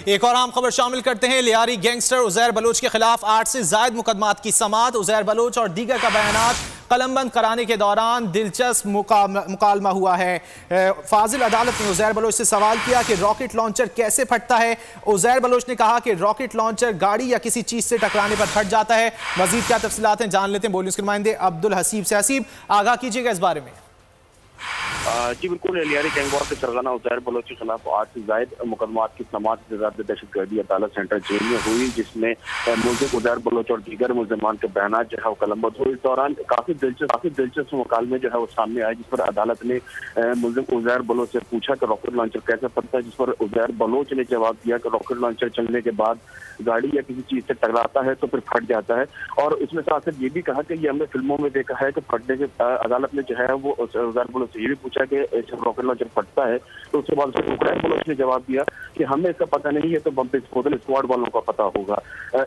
एक और आम खबर शामिल करते हैं। लियारी गैंगस्टर उजैर बलोच के खिलाफ 8 से ज्यादा मुकदमात की समाअत। उजैर बलोच और दीगर का बयानात कलमबंद कराने के दौरान दिलचस्प मुकालमा हुआ है। फाजिल अदालत ने उजैर बलोच से सवाल किया कि रॉकेट लॉन्चर कैसे फटता है। उजैर बलोच ने कहा कि रॉकेट लॉन्चर गाड़ी या किसी चीज से टकराने पर फट जाता है। मजीद क्या तफसीलात हैं जान लेते हैं बोलिए उसके नुमाइंदे अब्दुल हसीब से। हसीब, आगाह कीजिएगा इस बारे में। जी बिल्कुल, लियारी गैंग वॉर के सरगना उजैर बलोच के खिलाफ 8 से ज्यादा मुकदमात की समाअत दहशतगर्दी अदालत सेंटर जेल में हुई, जिसमें मुल्जिम उजैर बलोच और दीगर मुल्जिमान के बयानात जो है वो कलमबंद हुए। इस दौरान काफी दिलचस्प मुकालमे जो है वो सामने आए, जिस पर अदालत ने मुल्जिम उजैर बलोच से पूछा कि रॉकेट लॉन्चर कैसे फटता है, जिस पर उजैर बलोच ने जवाब दिया कि रॉकेट लॉन्चर चलने के बाद गाड़ी या किसी चीज से टकराता है तो फिर फट जाता है। और इसमें साथ साथ ये भी कहा कि ये हमने फिल्मों में देखा है कि फटने के अदालत ने जो है वो उजैर बलोच से ये भी पूछा कि जब रॉकेट लॉन्चर फटता है तो उसके बाद उजैर बलोच ने जवाब दिया कि हमें इसका पता नहीं है, तो बम डिस्पोजल स्क्वाड वालों का पता होगा।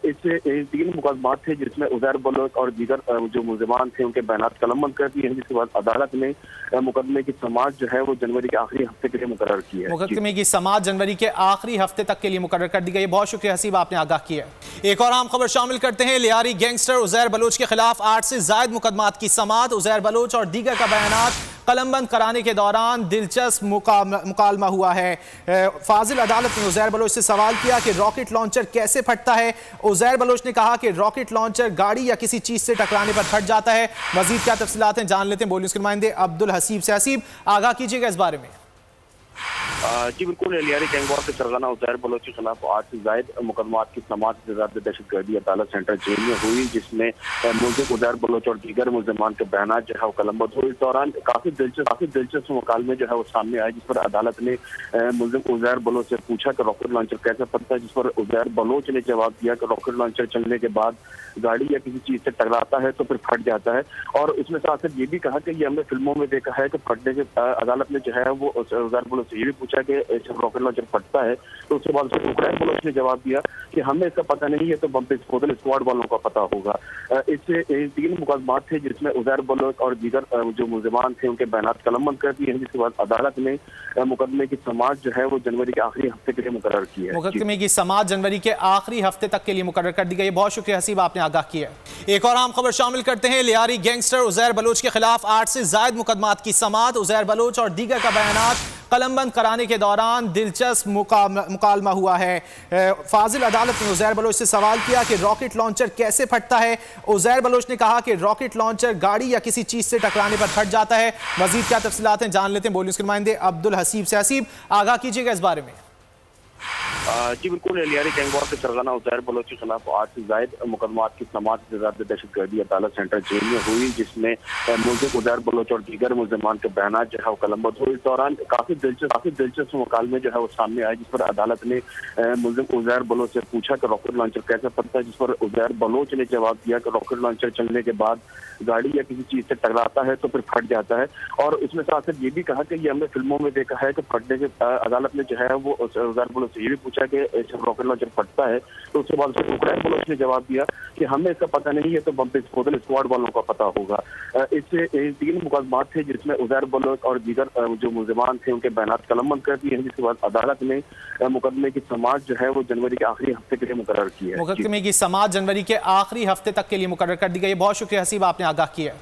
इससे 3 मुकदमात थे जिसमें उजैर बलोच और दीगर जो मुल्जिमान थे उनके बयानात कलमबंद कर दिए हैं, जिसके बाद अदालत ने मुकदमे की समाअत जो है वो जनवरी के आखिरी हफ्ते के लिए मुकर्रर की है। मुकदमे की समाअत जनवरी के आखिरी हफ्ते तक के लिए मुकर्रर कर दी गई है। बहुत शुक्रिया हसीब, आपने आगाह किया। एक और आम खबर शामिल करते हैं। लियारी गैंगस्टर उजैर बलोच के खिलाफ 8 से ज्यादा मुकदमात की समाअत। उजैर बलोच और दीगर का बयानात कलमबंद कराने के दौरान दिलचस्प मुकालमा हुआ है। फाजिल अदालत ने उजैर बलोच से सवाल किया कि रॉकेट लॉन्चर कैसे फटता है। उजैर बलोच ने कहा कि रॉकेट लॉन्चर गाड़ी या किसी चीज से टकराने पर फट जाता है। मजीद क्या तफसीलात हैं जान लेते हैं बोलिए उसके नुमाइंदे अब्दुल हसीब से। हसीब, आगाह कीजिएगा इस बारे में। जी बिल्कुल, लियारी गैंग वॉर के सरगना उजैर बलोच के खिलाफ 8 से ज्यादा मुकदमात की समाअत दहशतगर्दी अदालत सेंटर जेल में हुई, जिसमें मुल्जिम उजैर बलोच और दीगर मुल्जिमान के बयानात जो है वो कलमबंद हुए। इस दौरान काफी दिलचस्प मुकालमे जो है वो सामने आए, जिस पर अदालत ने मुल्जिम उजैर बलोच से पूछा कि रॉकेट लॉन्चर कैसे फटता है, जिस पर उजैर बलोच ने जवाब दिया कि रॉकेट लॉन्चर चलने के बाद गाड़ी या किसी चीज से टकराता है तो फिर फट जाता है। और इसमें साथ साथ ये भी कहा कि ये हमने फिल्मों में देखा है कि फटने के अदालत ने जो है वो उजैर बलोच से ये भी पूछा कि जब रॉकेट लॉन्चर फटता है तो उसके बाद उजैर बलोच ने जवाब दिया कि हमें इसका पता नहीं है, तो बम डिस्पोजल स्क्वाड वालों का पता होगा। इससे 3 मुकदमात थे जिसमें उजैर बलोच और दीगर जो मुल्जिमान थे उनके बयानात कलमबंद कर दिए हैं, जिसके बाद अदालत ने मुकदमे की समाअत जो है वो जनवरी के आखिरी हफ्ते के लिए मुकर्रर की है। मुकदमे की समाअत जनवरी के आखिरी हफ्ते तक के लिए मुकर्रर कर दी गई है। बहुत शुक्रिया हसीब, आपने आगाह किया। एक और आम खबर शामिल करते हैं। लियारी गैंगस्टर उजैर बलोच के खिलाफ 8 से ज्यादा मुकदमात की समाअत। उजैर बलोच और दीगर का बयानात कलमबंद कराने के दौरान दिलचस्प मुकालमा हुआ है। फाजिल अदालत ने उजैर बलोच से सवाल किया कि रॉकेट लॉन्चर कैसे फटता है। उजैर बलोच ने कहा कि रॉकेट लॉन्चर गाड़ी या किसी चीज से टकराने पर फट जाता है। मजीद क्या तफसीलात हैं जान लेते हैं बोलिए उसके नुमाइंदे अब्दुल हसीब से। हसीब, आगाह कीजिएगा इस बारे में। जी बिल्कुल, लियारी गैंग वॉर के सरगना उजैर बलोच के खिलाफ 8 से ज्यादा मुकदमात की समाअत दहशतगर्दी अदालत सेंटर जेल में हुई, जिसमें मुल्जिम उजैर बलोच और दीगर मुल्जिमान के बयानात जो है वो कलमबंद हुए। इस दौरान काफी दिलचस्प मुकालमे जो है वो सामने आए, जिस पर अदालत ने मुल्जिम उजैर बलोच से पूछा कि रॉकेट लॉन्चर कैसे फटता है, जिस पर उजैर बलोच ने जवाब दिया कि रॉकेट लॉन्चर चलने के बाद गाड़ी या किसी चीज से टकराता है तो फिर फट जाता है। और इसमें साथ साथ ये भी कहा कि ये हमने फिल्मों में देखा है कि फटने के अदालत ने जो है वो उजैर बलोच से ये भी पूछा कि जब रॉकेट लॉन्चर फटता है तो उसके बाद उजैर बलोच ने जवाब दिया कि हमें इसका पता नहीं है, तो बम डिस्पोजल स्क्वाड वालों का पता होगा। इससे 3 मुकदमात थे जिसमें उजैर बलोच और दीगर जो मुल्जिमान थे उनके बयानात कलमबंद कर दिए हैं, जिसके बाद अदालत ने मुकदमे की समाअत जो है वो जनवरी के आखिरी हफ्ते के लिए मुकर्रर की है। मुकदमे की समाअत जनवरी के आखिरी हफ्ते तक के लिए मुकर्रर कर दी गई है। बहुत शुक्रिया हसीब, आपने आगाह किया।